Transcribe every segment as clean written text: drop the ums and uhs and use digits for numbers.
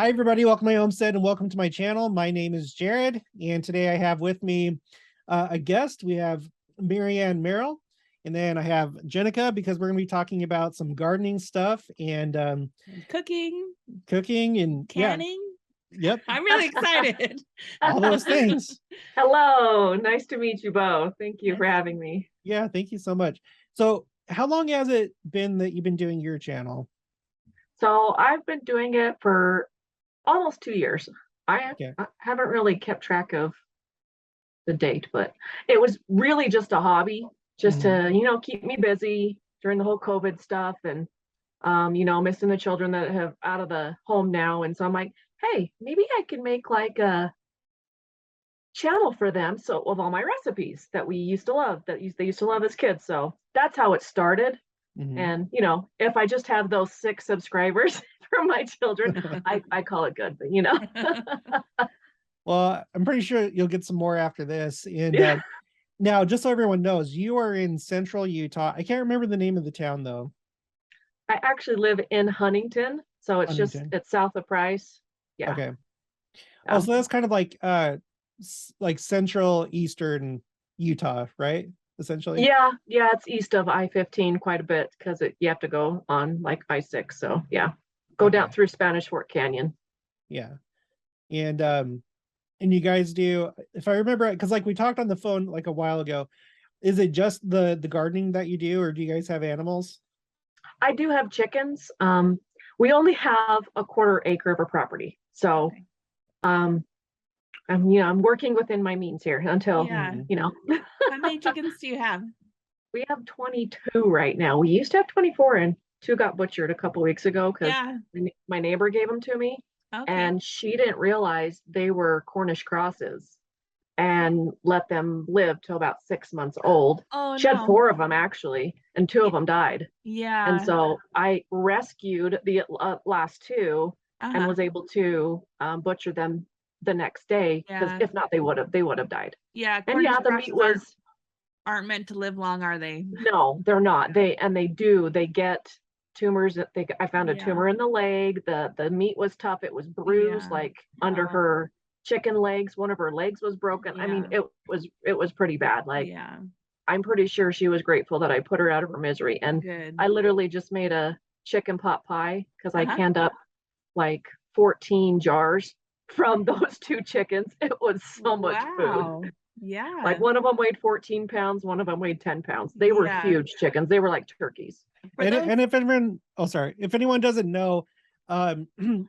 Hi, everybody. Welcome to my homestead and welcome to my channel. My name is Jared, and today I have with me a guest. We have Marianne Merrill, and then I have Jenica because we're going to be talking about some gardening stuff and cooking and canning. Yeah. Yep. I'm really excited. All those things. Hello. Nice to meet you both. Thank you for having me. Yeah, thank you so much. So how long has it been that you've been doing your channel? So I've been doing it for almost 2 years. I haven't really kept track of the date, but it was really just a hobby, just to, keep me busy during the whole COVID stuff and, missing the children that have out of the home now. And so I'm like, hey, maybe I can make like a channel for them. So with all my recipes that we used to love, they used to love as kids. So that's how it started. And, if I just have those 6 subscribers from my children, I call it good, but Well, I'm pretty sure you'll get some more after this. And now, just so everyone knows, you are in central Utah. I can't remember the name of the town, though. I actually live in Huntington. So it's it's south of Price. Yeah. Okay. Oh, so that's kind of like central eastern Utah, right? Essentially. Yeah, it's east of I-15 quite a bit because you have to go on like I-6. So yeah, go down through Spanish Fork Canyon. Yeah, and you guys do, if I remember right, because like we talked on the phone like a while ago, is it just the gardening that you do, or do you guys have animals? I do have chickens. We only have a 1/4 acre of a property, so I'm working within my means here until How many chickens do you have? We have 22 right now. We used to have 24 and 2 got butchered a couple weeks ago because my neighbor gave them to me. And she didn't realize they were Cornish crosses and let them live till about 6 months old. She had 4 of them actually, and 2 of them died. Yeah. And so I rescued the last 2 and was able to butcher them the next day, because if not, they would have died. Yeah. And the meat aren't meant to live long, are they? No, they're not. They get tumors. I found a tumor in the leg. The meat was tough. It was bruised like under her chicken legs. One of her legs was broken. I mean, it was pretty bad. Like, I'm pretty sure she was grateful that I put her out of her misery. And I literally just made a chicken pot pie because I canned up like 14 jars from those 2 chickens. It was so much food. Yeah. Like one of them weighed 14 pounds, one of them weighed 10 pounds. They were huge chickens. They were like turkeys. And if anyone doesn't know,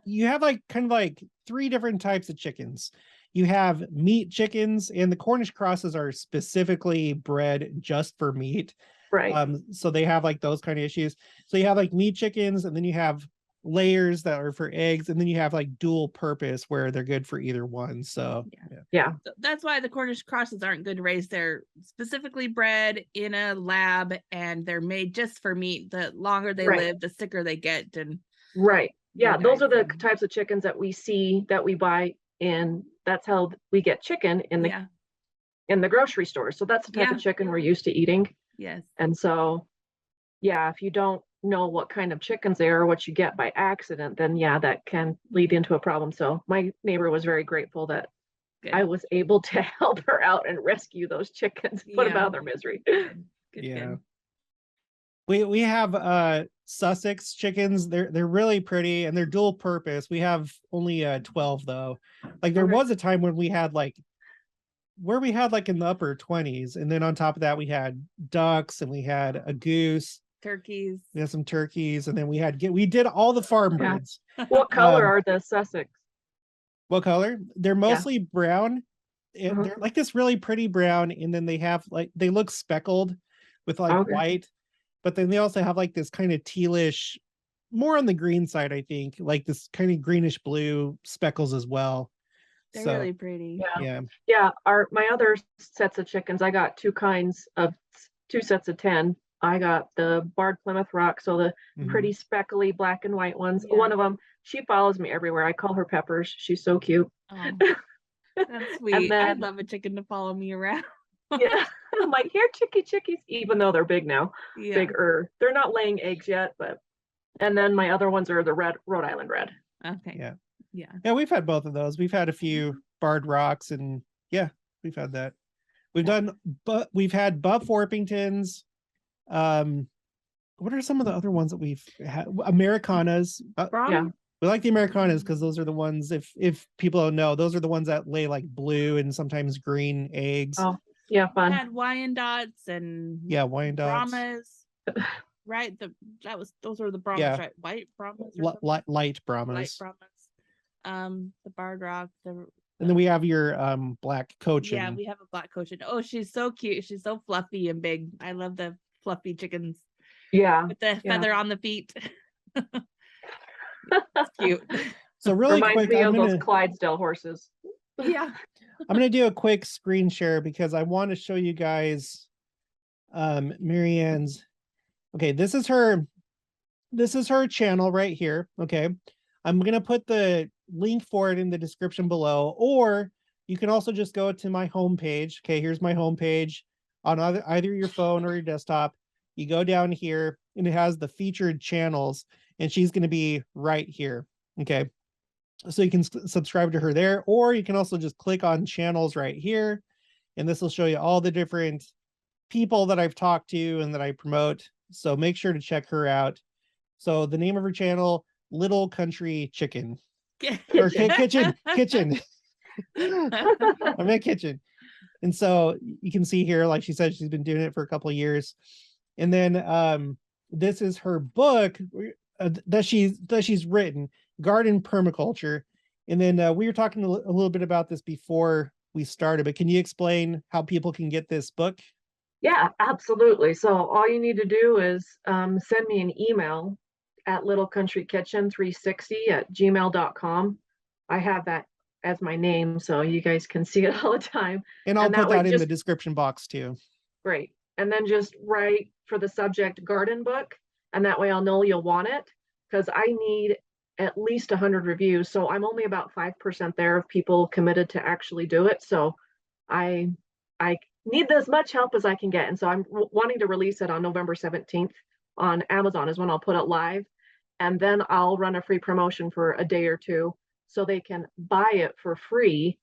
you have like kind of like 3 different types of chickens. You have meat chickens, and the Cornish crosses are specifically bred just for meat. Right. So they have like those kind of issues. So you have like meat chickens, and then you have layers that are for eggs, and then you have like dual purpose where they're good for either one. So yeah. That's why the Cornish crosses aren't good to raise. They're specifically bred in a lab and they're made just for meat. The longer they live, the sicker they get. And those are the types of chickens that we see, that we buy in. That's how we get chicken in the grocery store. So that's the type of chicken we're used to eating. Yes. And so if you don't know what kind of chickens they are or what you get by accident, then that can lead into a problem. So my neighbor was very grateful that I was able to help her out and rescue those chickens, put them out of their misery. Good. We have Sussex chickens. They're really pretty and they're dual purpose. We have only 12 though. Like there was a time when we had like in the upper 20s, and then on top of that we had ducks and we had a goose. Turkeys. We had some turkeys, and then we did all the farm birds. What color are the Sussex? What color? They're mostly brown. They're like this really pretty brown, and then they have like, they look speckled with like white, but then they also have like this kind of tealish, more on the green side, I think, like this kind of greenish blue speckles as well. They're really pretty. Yeah. My other sets of chickens, I got 2 sets of 10. I got the barred Plymouth Rock, so the pretty speckly black and white ones. One of them, she follows me everywhere. I call her Peppers. She's so cute. Oh, that's sweet. I'd love a chicken to follow me around. I'm like, here, chickies, even though they're big now. Bigger. They're not laying eggs yet, but. And then my other ones are the Rhode Island Red. Okay. Yeah. Yeah. Yeah, we've had both of those. We've had a few barred rocks, and yeah, we've had that. We've done, but we've had buff Orpingtons. What are some of the other ones that we've had? Americanas. Yeah. We like the Americanas because those are the ones, if people don't know, those are the ones that lay like blue and sometimes green eggs. Oh, yeah, fun. Had Wyandottes and Yeah, Wyandottes. Brahmas. Right, those were the Brahmas, Yeah. right? White Brahmas, Light Brahmas. light Brahmas. The barred rock. And then we have your black Cochin. Yeah, we have a black Cochin. Oh, she's so cute. She's so fluffy and big. I love the fluffy chickens Yeah. with the Yeah. feather on the feet. It's cute. So really Reminds quick, me I'm of gonna those Clydesdale horses. Yeah. I'm gonna do a quick screen share because I want to show you guys Marianne's. Okay, this is her channel right here. Okay, I'm gonna put the link for it in the description below, or you can also just go to my homepage. Okay, here's my homepage on either your phone or your desktop. You go down here and it has the featured channels, and she's going to be right here. Okay, so you can subscribe to her there, or you can also just click on channels right here, and this will show you all the different people that I've talked to and that I promote. So make sure to check her out. So the name of her channel, Little Country Chicken. Or kitchen. I'm in kitchen. And so you can see here, like she said, she's been doing it for a couple of years. And then this is her book that she's written, Garden Permaculture. And then we were talking a little bit about this before we started, but can you explain how people can get this book? Yeah, absolutely. So all you need to do is send me an email at littlecountryKitchen360@gmail.com. I have that as my name, so you guys can see it all the time. And I'll put that in the description box too. Great. And then just write for the subject garden book, and that way I'll know you'll want it, because I need at least 100 reviews. So I'm only about 5% there of people committed to actually do it. So I need as much help as I can get. And so I'm wanting to release it on November 17th on Amazon is when I'll put it live. And then I'll run a free promotion for a day or two so they can buy it for free.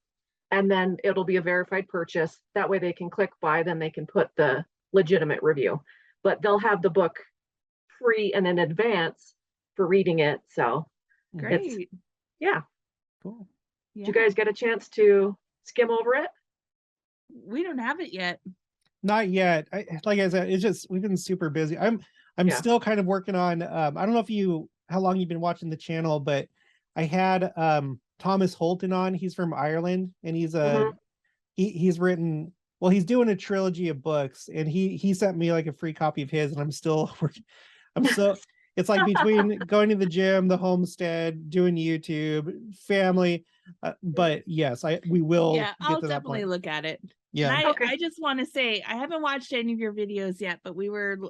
And then it'll be a verified purchase. That way they can click buy, then they can put the legitimate review. But they'll have the book free and in advance for reading it. So Great. Yeah. Cool. Did you guys get a chance to skim over it? We don't have it yet. Not yet. Like I said, it's just we've been super busy. I'm still kind of working on I don't know how long you've been watching the channel, but I had Thomas Holton on. He's from Ireland, and he's he's written, well, he's doing a trilogy of books, and he sent me like a free copy of his, and I'm still working. It's like between going to the gym, the homestead, doing YouTube, family. But yes, we will. Yeah, I'll definitely look at it. Yeah. And I just want to say I haven't watched any of your videos yet, but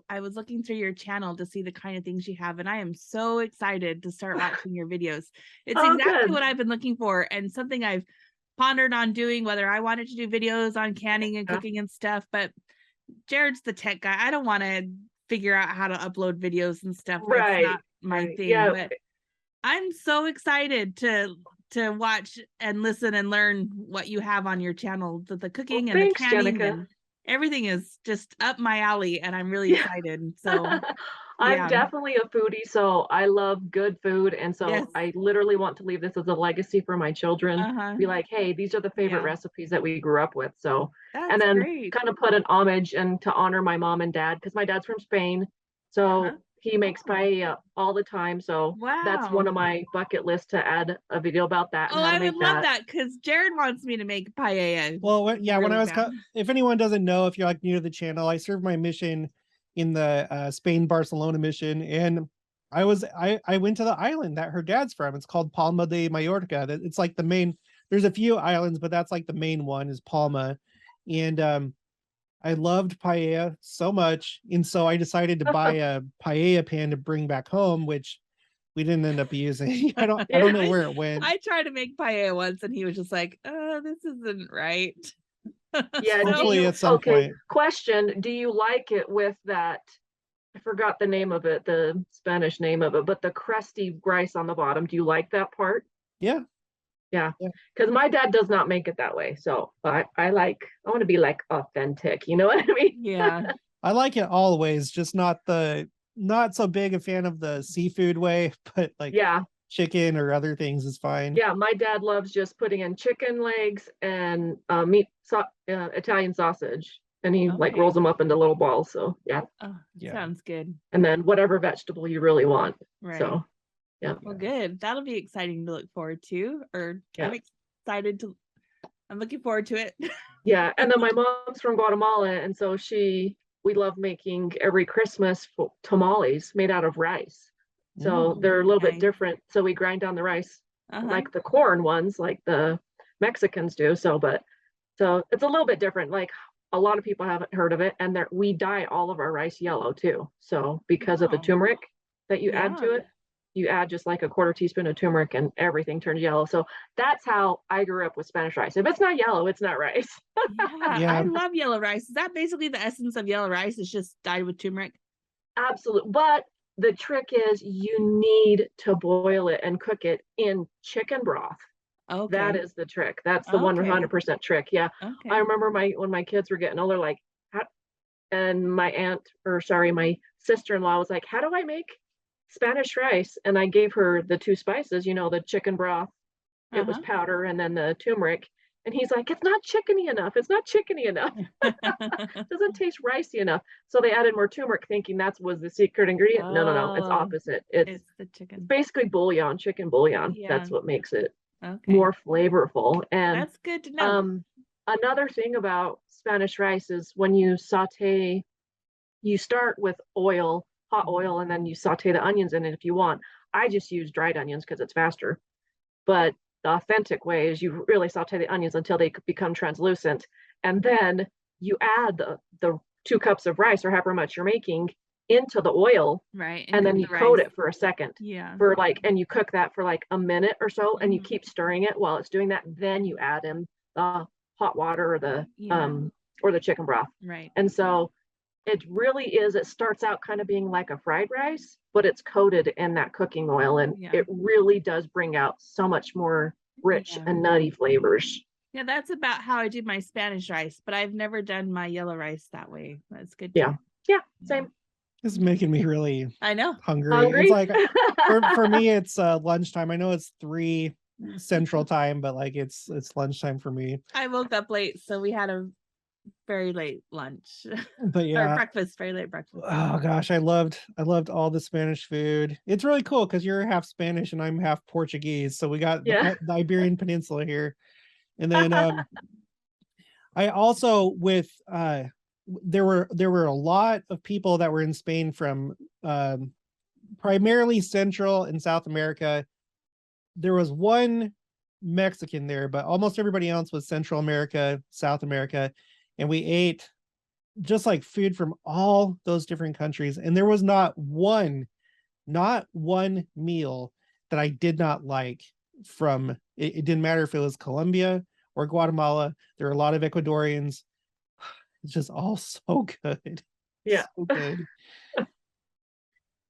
I was looking through your channel to see the kind of things you have, and I am so excited to start watching your videos. It's exactly what I've been looking for, and something I've pondered on doing, whether I wanted to do videos on canning and cooking and stuff. But Jared's the tech guy. I don't want to figure out how to upload videos and stuff. That's not my thing. Yeah. But I'm so excited to watch and listen and learn what you have on your channel. The cooking and the canning and everything is just up my alley, and I'm really excited. So I'm definitely a foodie, so I love good food, and so I literally want to leave this as a legacy for my children. Be like, hey, these are the favorite recipes that we grew up with. So and then kind of put an homage and to honor my mom and dad, because my dad's from Spain, so he makes paella all the time. So that's one of my bucket lists, to add a video about that. Oh, I would love that, because Jared wants me to make paella. Well, yeah, really, when I was, if anyone doesn't know, if you're like new to the channel, I served my mission in the Spain Barcelona mission, and I went to the island that her dad's from. It's called Palma de Mallorca. It's like the main. There's a few islands, but that's like the main one is Palma, and I loved paella so much, and so I decided to buy a paella pan to bring back home, which we didn't end up using. I don't know where it went. I tried to make paella once, and he was just like, "Oh, this isn't right." Yeah, hopefully at some point. Question: do you like it with that? I forgot the name of it, the Spanish name of it, but the crusty rice on the bottom. Do you like that part? Yeah, Yeah. Because my dad does not make it that way. So I want to be like authentic. You know what I mean? Yeah. I like it all ways, just not so big a fan of the seafood way, but like chicken or other things is fine. Yeah, my dad loves just putting in chicken legs and Italian sausage, and he like rolls them up into little balls. So yeah. Oh, sounds good. And then whatever vegetable you really want. Right. So yeah. Well, good. That'll be exciting to look forward to. I'm looking forward to it. Yeah. And then my mom's from Guatemala, and so we love making every Christmas tamales made out of rice. So they're a little bit different. So we grind down the rice like the corn ones, like the Mexicans do. So it's a little bit different. Like a lot of people haven't heard of it, and we dye all of our rice yellow too. So because of the turmeric that you add to it, you add just like a quarter teaspoon of turmeric and everything turns yellow. So that's how I grew up with Spanish rice. If it's not yellow, it's not rice. I love yellow rice. Is that basically the essence of yellow rice? It's just dyed with turmeric? Absolutely. But the trick is you need to boil it and cook it in chicken broth. Okay. That is the trick. That's the 100% trick. Yeah. Okay. I remember when my kids were getting older, like, and my sister-in-law was like, how do I make Spanish rice? And I gave her the 2 spices, the chicken broth, it was powder, and then the turmeric. And he's like, it's not chickeny enough. It's not chickeny enough. Doesn't taste ricey enough. So they added more turmeric thinking that was the secret ingredient. No. It's opposite. It's the chicken. It's basically bouillon, chicken bouillon. Yeah. That's what makes it more flavorful. And that's good to know. Another thing about Spanish rice is when you saute, you start with hot oil, and then you saute the onions in it if you want. I just use dried onions because it's faster. But the authentic way is you really saute the onions until they become translucent. And then you add the 2 cups of rice or however much you're making into the oil. Right. And then you coat it for a second. Yeah. And you cook that for like a minute or so, and you keep stirring it while it's doing that. Then you add in the hot water or the chicken broth. Right. And so it really is, it starts out kind of being like a fried rice, but it's coated in that cooking oil, and it really does bring out so much more rich and nutty flavors. Yeah, that's about how I do my Spanish rice, but I've never done my yellow rice that way. That's good. Yeah, same. It's making me really hungry. It's like for me, it's lunchtime. I know it's 3 Central Time, but like it's lunchtime for me. I woke up late, so we had a very late lunch. But or breakfast, very late breakfast. Oh gosh, I loved all the Spanish food. It's really cool because you're half Spanish and I'm half Portuguese, so we got the Iberian Peninsula here. And then I also there were a lot of people that were in Spain from primarily Central and South America. There was one Mexican there, but almost everybody else was Central America, South America, and we ate just like food from all those different countries, and there was not one meal that I did not like from it. It didn't matter if it was Colombia or Guatemala. There are a lot of Ecuadorians. It's just all so good. Yeah. So good.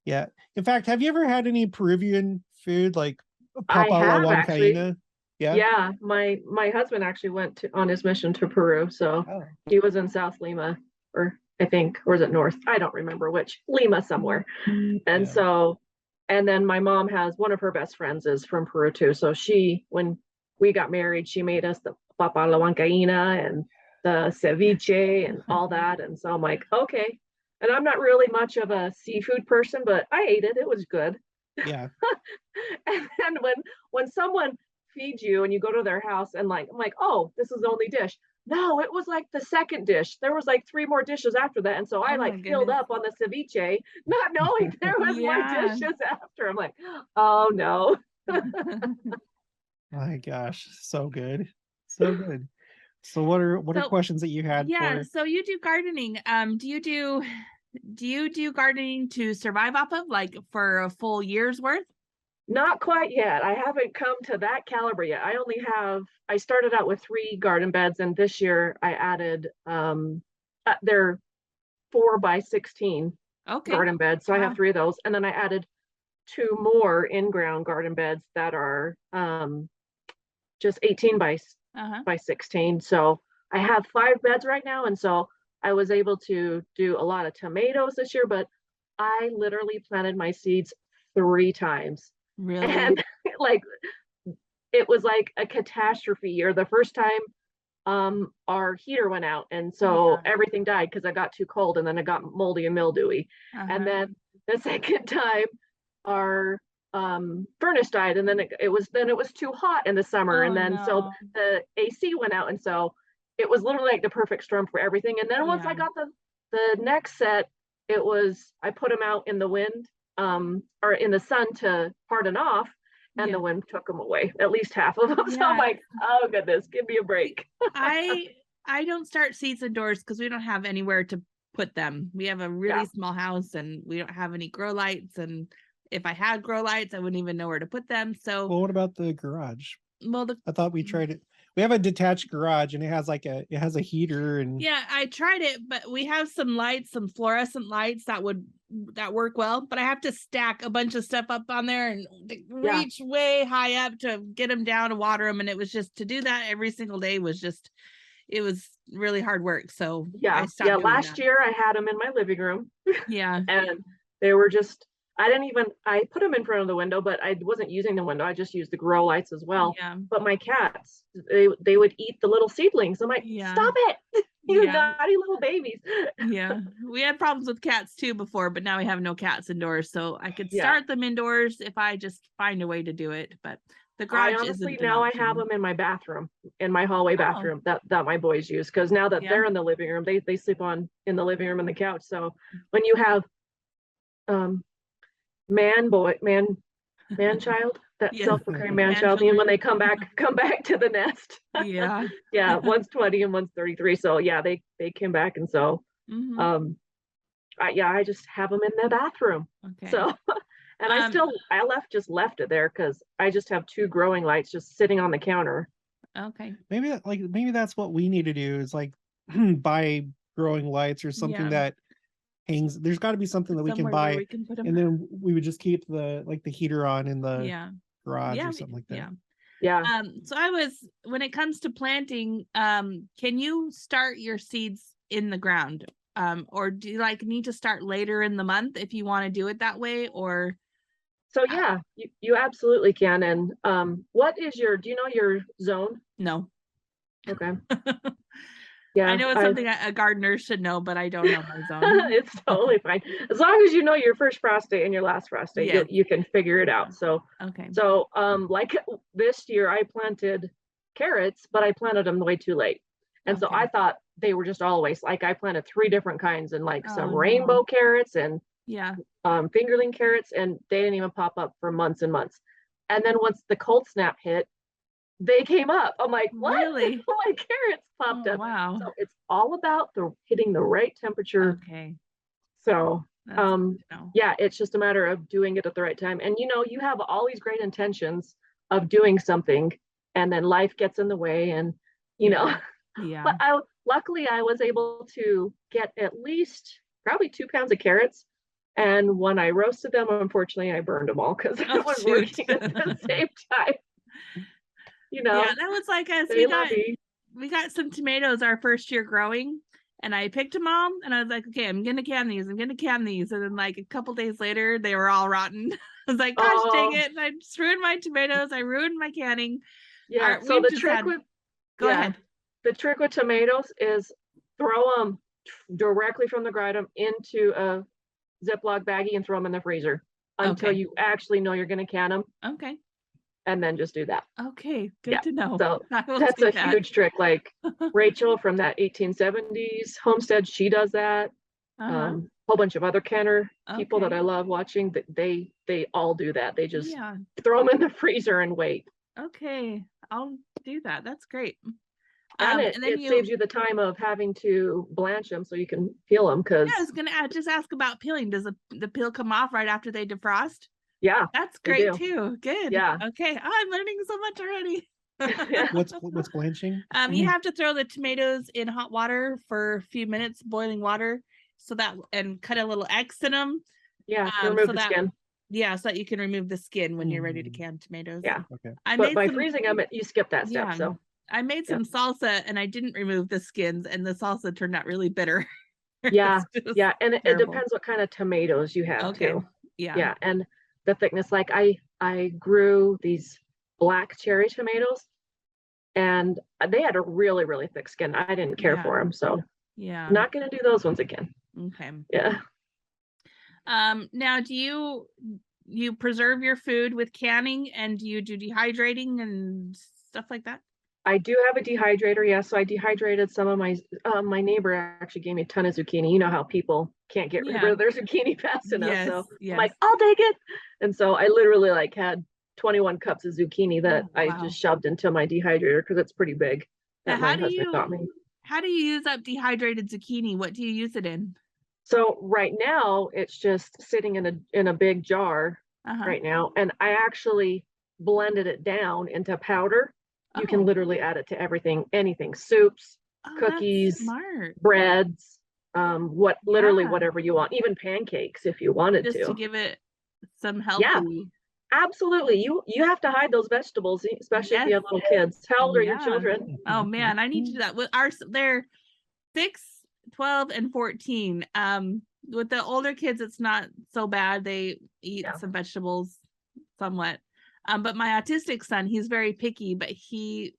Yeah. In fact, have you ever had any Peruvian food like Papa La Huancaína? Yeah. My husband actually went on his mission to Peru. So he was in South Lima, or is it North? I don't remember which. Lima somewhere. And so, and then my mom has one of her best friends is from Peru too. So when we got married, she made us the Papa La Huancaína and the ceviche and all that. And so I'm like, okay. And I'm not really much of a seafood person, but I ate it. It was good. Yeah. And then when someone feeds you and you go to their house and I'm like, oh, this is the only dish. No, it was like the second dish. There was like 3 more dishes after that. And so I filled up on the ceviche, not knowing there was more dishes after. I'm like, oh no. My gosh, so good. So good. So what are questions that you had? So you do gardening. Do you do gardening to survive off of, like for a full year's worth? Not quite yet. I haven't come to that caliber yet. I started out with 3 garden beds, and this year I added they're 4x16 garden beds. So I have 3 of those, and then I added 2 more in-ground garden beds that are just 18 by 16. So I have 5 beds right now. And so I was able to do a lot of tomatoes this year, but I literally planted my seeds 3 times. Really? And like, it was like a catastrophe year. The first time our heater went out, and so everything died because I got too cold, and then it got moldy and mildewy. And then the second time our furnace died, and then it was too hot in the summer. And then so the AC went out, and so it was literally like the perfect storm for everything. And then once I got the next set, I put them out in the wind or in the sun to harden off, and the wind took them away, at least half of them. So I'm like, oh goodness, give me a break. I don't start seeds indoors because we don't have anywhere to put them. We have a really small house, and we don't have any grow lights. And if I had grow lights, I wouldn't even know where to put them. So, well, what about the garage? Well, I thought we tried it. We have a detached garage, and it has a heater, and I tried it, but we have some lights, some fluorescent lights that work well. But I have to stack a bunch of stuff up on there and reach way high up to get them down and water them. And it was just, to do that every single day was really hard work. So I stopped doing last that. year I had them in my living room. Yeah. And they were just, I put them in front of the window, but I wasn't using the window. I just used the grow lights as well. Yeah. But my cats, they would eat the little seedlings. I'm like, stop it. You naughty little babies. Yeah. We had problems with cats too before, but now we have no cats indoors. So I could start them indoors if I just find a way to do it. But the garage honestly, now I have them in my bathroom, in my hallway bathroom that my boys use. Because now that they're in the living room, they sleep in the living room and the couch. So when you have man-child, that self-proclaimed man-child, and when they come back to the nest. One's 20 and one's 33. So they came back, and so I just have them in the bathroom. Okay. So and I left it there because I just have 2 growing lights just sitting on the counter. Okay. Maybe that's what we need to do, is like buy growing lights or something that hangs. There's got to be something that we can buy, and then we would just keep the heater on in the garage or something like that. So when it comes to planting, can you start your seeds in the ground, or do you need to start later in the month if you want to do it that way? Or so you absolutely can. And do you know your zone? No. Okay. I know it's something a gardener should know, but I don't know my zone. It's totally fine. As long as you know your first frost date and your last frost date, you can figure it out. So, like this year I planted carrots, but I planted them way too late. And so I thought they were just always, I planted 3 different kinds, and some rainbow carrots and fingerling carrots, and they didn't even pop up for months and months. And then once the cold snap hit, they came up. I'm like, what? Really? My carrots popped up. Wow. So it's all about hitting the right temperature. Okay. So it's just a matter of doing it at the right time. And you have all these great intentions of doing something, and then life gets in the way, and but luckily I was able to get at least probably 2 pounds of carrots. And when I roasted them, unfortunately I burned them all because I was working at the same time. That was like us. We got some tomatoes our first year growing, and I picked them all, and I was like, okay, I'm gonna can these. And then a couple days later, they were all rotten. I was like, gosh dang it. And I just ruined my tomatoes. I ruined my canning. Yeah. So the trick the trick with tomatoes is throw them directly from the garden into a Ziploc baggie and throw them in the freezer until you actually know you're going to can them. Okay. And then just do that. Okay, good to know. So that's a huge trick. Like Rachel from that 1870s Homestead, she does that. Whole bunch of other canner people that I love watching, they all do that. They just throw them in the freezer and wait. Okay, I'll do that. That's great. And it saves you the time of having to blanch them so you can peel them. I was gonna just ask about peeling. Does the peel come off right after they defrost? Yeah, that's great too. Good. Yeah. Okay. I'm learning so much already. What's blanching? You have to throw the tomatoes in hot water for a few minutes, boiling water, and cut a little X in them. Yeah, remove the skin. Yeah, so that you can remove the skin when you're ready to can tomatoes. Yeah. Okay. But by freezing them, you skip that step. Yeah. So I made some salsa and I didn't remove the skins, and the salsa turned out really bitter. yeah, yeah, and it depends what kind of tomatoes you have too. Yeah. And the thickness. Like I grew these black cherry tomatoes, and they had a really, really thick skin. I didn't care for them, so not gonna do those ones again. Okay. Yeah. Now, do you preserve your food with canning, and do you do dehydrating and stuff like that? I do have a dehydrator, yes. So I dehydrated some of my my neighbor actually gave me a ton of zucchini. You know how people can't get rid of their zucchini fast enough. So I'm like, I'll take it. And so I literally like had 21 cups of zucchini that I just shoved into my dehydrator because it's pretty big. That my husband got me. How do you use up dehydrated zucchini? What do you use it in? So right now it's just sitting in a big jar right now, and I actually blended it down into powder. You can literally add it to everything, anything, soups, cookies, breads, whatever you want, even pancakes if you wanted just to give it some healthy. Yeah, absolutely. You have to hide those vegetables, especially if you have little kids. How old are your children? Oh man, I need to do that. With they're 6, 12, and 14. With the older kids, it's not so bad. They eat some vegetables somewhat. But my autistic son, he's very picky, but he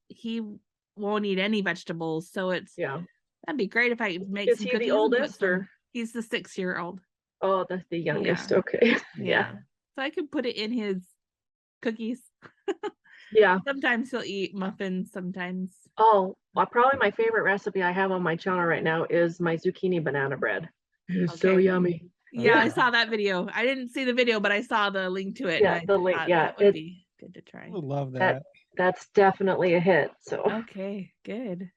won't eat any vegetables. So it's that'd be great if I could make some cookies. Is he the oldest or? He's the 6-year-old. Oh, that's the youngest. Okay. Yeah. So I could put it in his cookies. Yeah. Sometimes he'll eat muffins. Sometimes. Oh, well, probably my favorite recipe I have on my channel right now is my zucchini banana bread. It's so yummy. Yeah, I saw that video. I didn't see the video, but I saw the link to it. Yeah, the link. Yeah, that would be good to try. I love that. That's definitely a hit. So okay, good.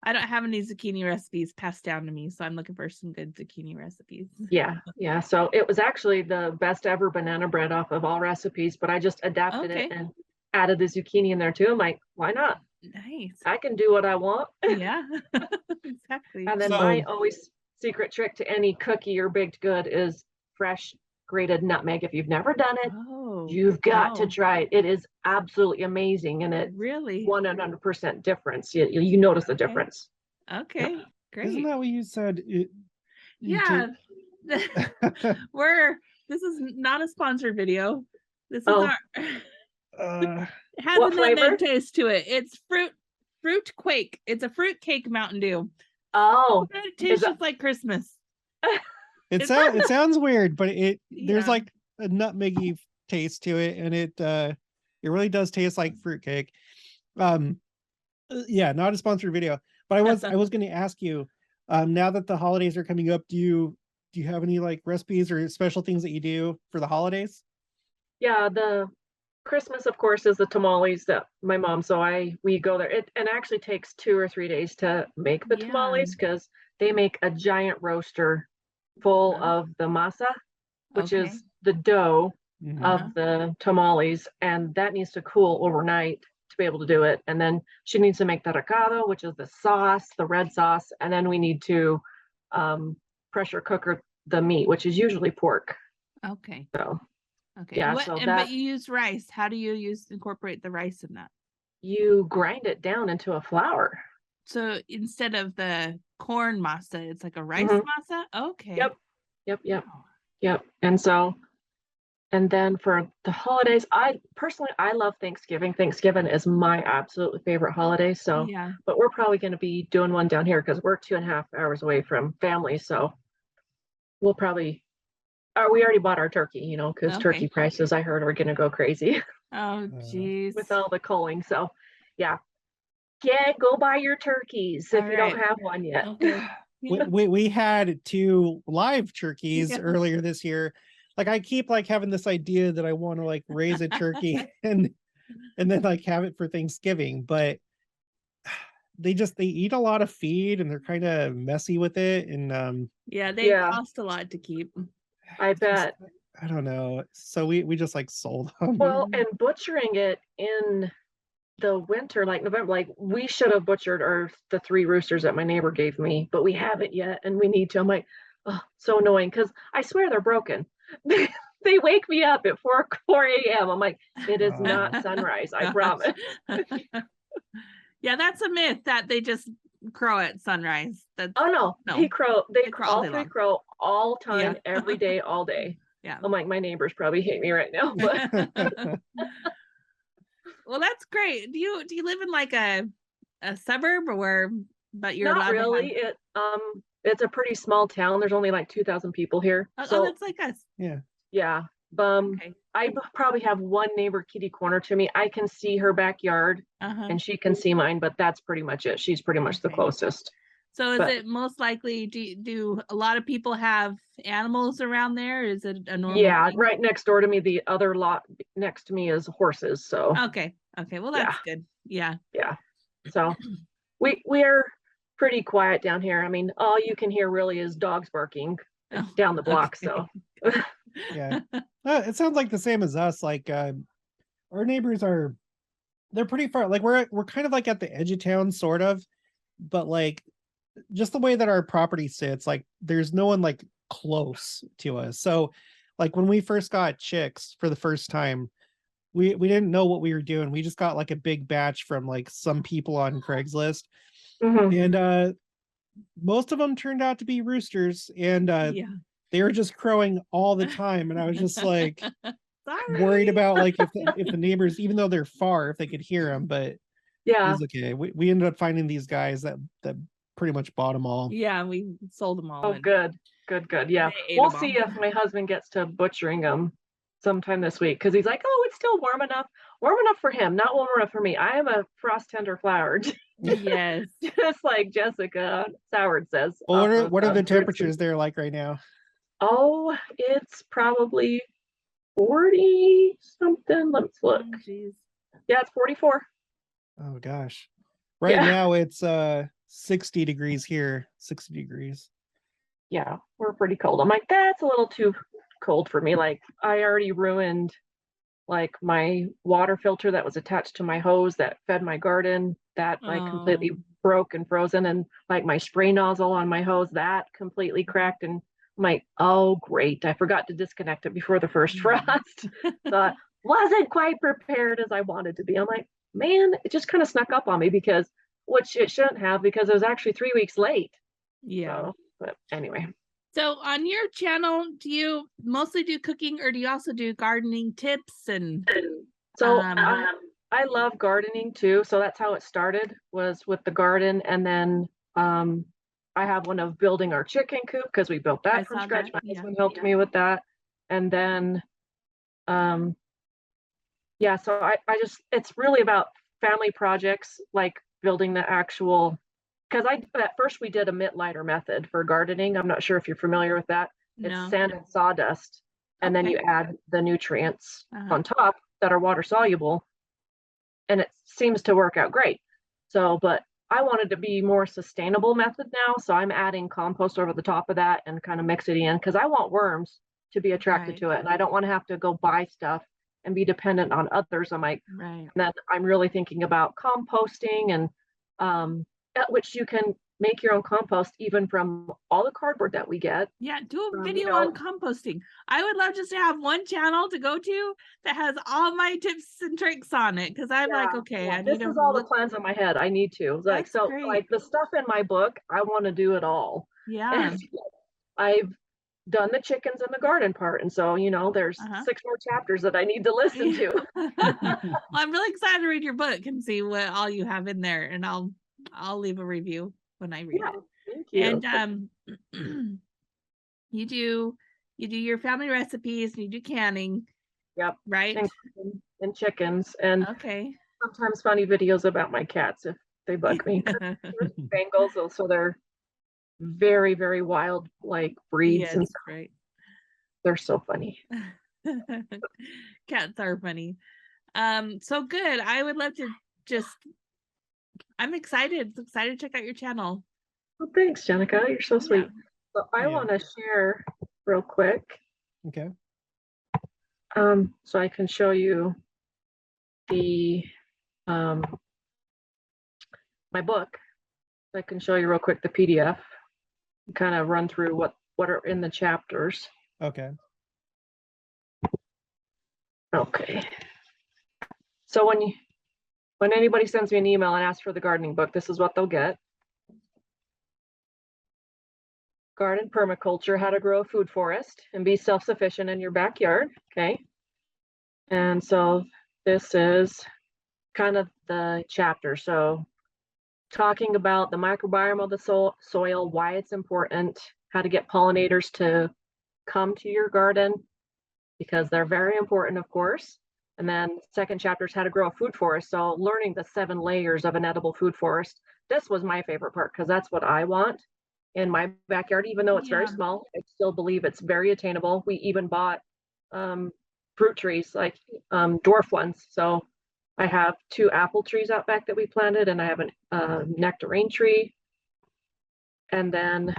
I don't have any zucchini recipes passed down to me, so I'm looking for some good zucchini recipes. Yeah. So it was actually the best ever banana bread off of all recipes, but I just adapted it and added the zucchini in there too. I'm like, why not? Nice. I can do what I want. Yeah, exactly. And then my always secret trick to any cookie or baked good is fresh grated nutmeg. If you've never done it, you've got to try it. It is absolutely amazing, and it really 100% difference. You notice the difference. Okay, great. Isn't that what you said? Yeah. This is not a sponsored video. This is our it has a nutmeg taste to it. It's fruit quake. It's a fruit cake Mountain Dew. Oh, it tastes just like Christmas. It sounds weird, but there's like a nutmeggy taste to it, and it really does taste like fruitcake. Yeah, not a sponsored video, but I was going to ask you, now that the holidays are coming up, do you have any like recipes or special things that you do for the holidays? Yeah, the Christmas, of course, is the tamales that my mom. So we go there. It actually takes 2 or 3 days to make the tamales because they make a giant roaster full of the masa, which is the dough of the tamales, and that needs to cool overnight to be able to do it. And then she needs to make the recado, which is the sauce, the red sauce, and then we need to pressure cooker the meat, which is usually pork. Okay. So okay. Yeah. But you use rice. How do you incorporate the rice in that? You grind it down into a flour. So instead of the corn masa, it's like a rice masa? Okay. Yep. And then for the holidays, I love Thanksgiving. Thanksgiving is my absolute favorite holiday. So, but we're probably going to be doing one down here because we're 2.5 hours away from family. So we'll probably, we already bought our turkey, because turkey prices I heard are going to go crazy. Oh, geez. With all the culling. So yeah, go buy your turkeys if you don't have one yet. Okay. We had 2 live turkeys earlier this year. Like I keep like having this idea that I want to like raise a turkey and then like have it for Thanksgiving, but they eat a lot of feed and they're kind of messy with it, and they cost a lot to keep. I bet. I don't know. So we just like sold them. Well, and butchering it in the winter, like November, like we should have butchered the 3 roosters that my neighbor gave me, but we haven't yet, and we need to. I'm like, oh, so annoying because I swear they're broken. they wake me up at 4 a.m. I'm like, it is not sunrise, I promise. Yeah, that's a myth that they just crow at sunrise. That's, oh no, no. They all day three long. crow all time, Yeah. every day, all day. Yeah. I'm like, my neighbors probably hate me right now, but well, that's great. Do you live in like a suburb, or where, but you're not allowed really. to have... It's a pretty small town. There's only like 2,000 people here. Oh, that's like us. Yeah. Okay. I probably have one neighbor kitty corner to me. I can see her backyard and she can see mine, but that's pretty much it. She's pretty much the closest. So is it most likely, do a lot of people have animals around there? Is it a normal thing? Right next door to me, the other lot next to me is horses. So okay. Well, that's good. Yeah. So we are pretty quiet down here. I mean, all you can hear really is dogs barking down the block. So yeah, it sounds like the same as us. Like our neighbors they're pretty far. Like we're kind of like at the edge of town, sort of, but like just the way that our property sits, like there's no one like close to us. So like when we first got chicks for the first time, we didn't know what we were doing. We just got like a big batch from like some people on Craigslist. And most of them turned out to be roosters, and they were just crowing all the time. And I was just like worried about like if the neighbors, even though they're far, if they could hear them. But it was okay. We ended up finding these guys that pretty much bought them all. Yeah, we sold them all. Oh, good. Yeah, we'll see if my husband gets to butchering them sometime this week, because he's like, oh, it's still warm enough for him, not warm enough for me. I am a frost tender flower. Yes. Just like Jessica Soward says. Well, what are the temperatures there like right now? Oh, it's probably 40 something. Let's look. Oh, geez. Yeah, it's 44. Oh gosh. Right now it's 60 degrees here. 60 degrees. Yeah, we're pretty cold. I'm like, that's a little too cold for me. Like, I already ruined like my water filter that was attached to my hose that fed my garden. That like completely broke and frozen, and like my spray nozzle on my hose that completely cracked. And I'm like, oh great, I forgot to disconnect it before the first frost. So I wasn't quite prepared as I wanted to be. I'm like, man, it just kind of snuck up on me, because which it shouldn't have, because it was actually 3 weeks late. Yeah. But anyway. So on your channel, do you mostly do cooking, or do you also do gardening tips? And so I love gardening too. So that's how it started, was with the garden. And then I have one of building our chicken coop, because we built that from scratch. My husband helped me with that. And then so I just, it's really about family projects, like building the actual, because at first we did a mitt lighter method for gardening. I'm not sure if you're familiar with that. It's sand and sawdust, and then you add the nutrients on top that are water soluble, and it seems to work out great. So, but I wanted to be more sustainable method now, so I'm adding compost over the top of that and kind of mix it in, because I want worms to be attracted to it, and I don't want to have to go buy stuff and be dependent on others. I'm like, then I'm really thinking about composting, and at which you can make your own compost even from all the cardboard that we get. Yeah, do a video on composting. I would love just to have one channel to go to that has all my tips and tricks on it, because I'm like, okay, I need to. This is all the plans in my head. I need to. Like, so great. Like the stuff in my book, I want to do it all. Yeah. And I've done the chickens in the garden part, and so there's 6 more chapters that I need to listen to. Well, I'm really excited to read your book and see what all you have in there, and I'll leave a review when I read it. Thank you. And you do your family recipes, and you do canning. Yep. Right. And chickens, and sometimes funny videos about my cats if they bug me. Bengals, so they're very, very wild, like breeds. Yes, and right. They're so funny. Cats are funny. So good. I would love to I'm excited to check out your channel. Well, thanks, Jenica. You're so sweet. So I want to share real quick. Okay. So I can show you the my book. I can show you real quick the PDF. Kind of run through what are in the chapters. Okay. Okay. So when anybody sends me an email and asks for the gardening book, this is what they'll get. Garden Permaculture, How to Grow a Food Forest and Be Self-Sufficient in Your Backyard. Okay. And so this is kind of the chapter. So talking about the microbiome of the soil, why it's important, how to get pollinators to come to your garden, because they're very important, of course. And then second chapter is how to grow a food forest. So learning the 7 layers of an edible food forest. This was my favorite part because that's what I want in my backyard. Even though it's very small, I still believe it's very attainable. We even bought fruit trees, like dwarf ones. So I have 2 apple trees out back that we planted, and I have a nectarine tree. And then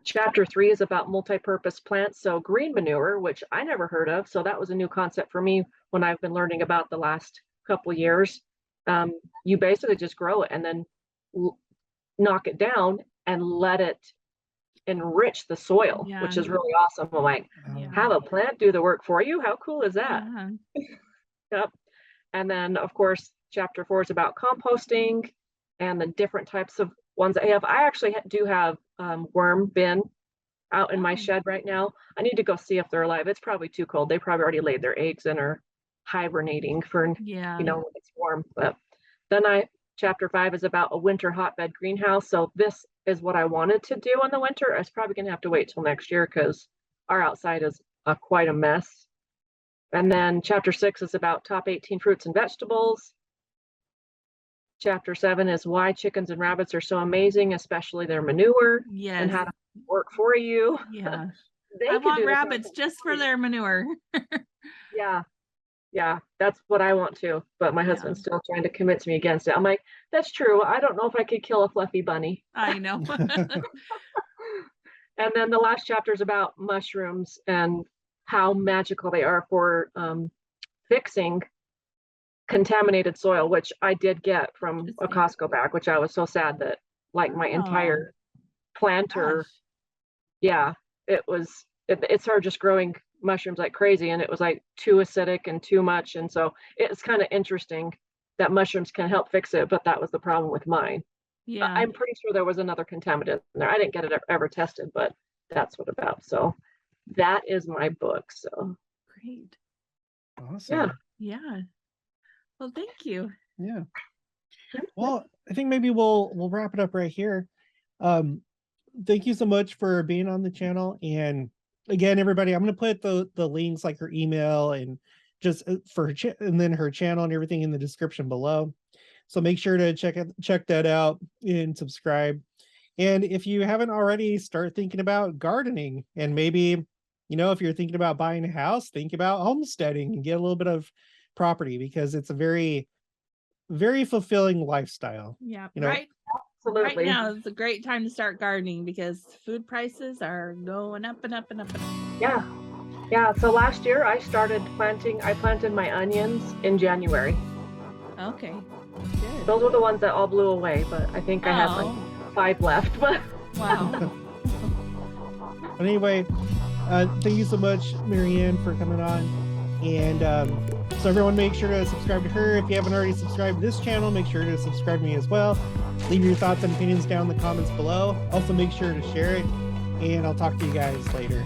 chapter 3 is about multi-purpose plants. So green manure, which I never heard of. So that was a new concept for me when I've been learning about the last couple years. You basically just grow it and then knock it down and let it enrich the soil, which is really awesome. I'm like, have a plant do the work for you. How cool is that? Yep. And then of course, chapter 4 is about composting and the different types of ones I have. I actually do have worm bin out in my shed right now. I need to go see if they're alive. It's probably too cold. They probably already laid their eggs and are hibernating for, you know, when it's warm. But then chapter 5 is about a winter hotbed greenhouse. So this is what I wanted to do in the winter. I was probably gonna have to wait till next year because our outside is quite a mess. And then chapter 6 is about top 18 fruits and vegetables. Chapter 7 is why chickens and rabbits are so amazing, especially their manure, and how to work for you. Yeah. I want rabbits just for their manure. Yeah, that's what I want too. But my husband's still trying to convince me against it. I'm like, that's true. I don't know if I could kill a fluffy bunny. I know. And then the last chapter is about mushrooms and how magical they are for fixing contaminated soil, which I did get from a Costco bag, which I was so sad that like my entire planter, it started just growing mushrooms like crazy, and it was like too acidic and too much. And so it's kind of interesting that mushrooms can help fix it, but that was the problem with mine. I'm pretty sure there was another contaminant in there. I didn't get it ever tested, but that's what about. So that is my book. So great. Awesome. Yeah. Well, thank you. Yeah. Well, I think maybe we'll wrap it up right here. Thank you so much for being on the channel. And again, everybody, I'm going to put the links, like her email and just for her and then her channel and everything in the description below. So make sure to check that out and subscribe. And if you haven't already, start thinking about gardening. And maybe, you know, if you're thinking about buying a house, think about homesteading and get a little bit of property, because it's a very, very fulfilling lifestyle. Yeah, you know? Absolutely. Right now is a great time to start gardening because food prices are going up and up and up and up. Yeah. So last year I started planting. I planted my onions in January. Okay. Good. Those were the ones that all blew away, but I think I have like 5 left. But wow. But anyway, thank you so much, Marianne, for coming on. And so everyone, make sure to subscribe to her. If you haven't already subscribed to this channel, make sure to subscribe to me as well. Leave your thoughts and opinions down in the comments below. Also, make sure to share it, and I'll talk to you guys later.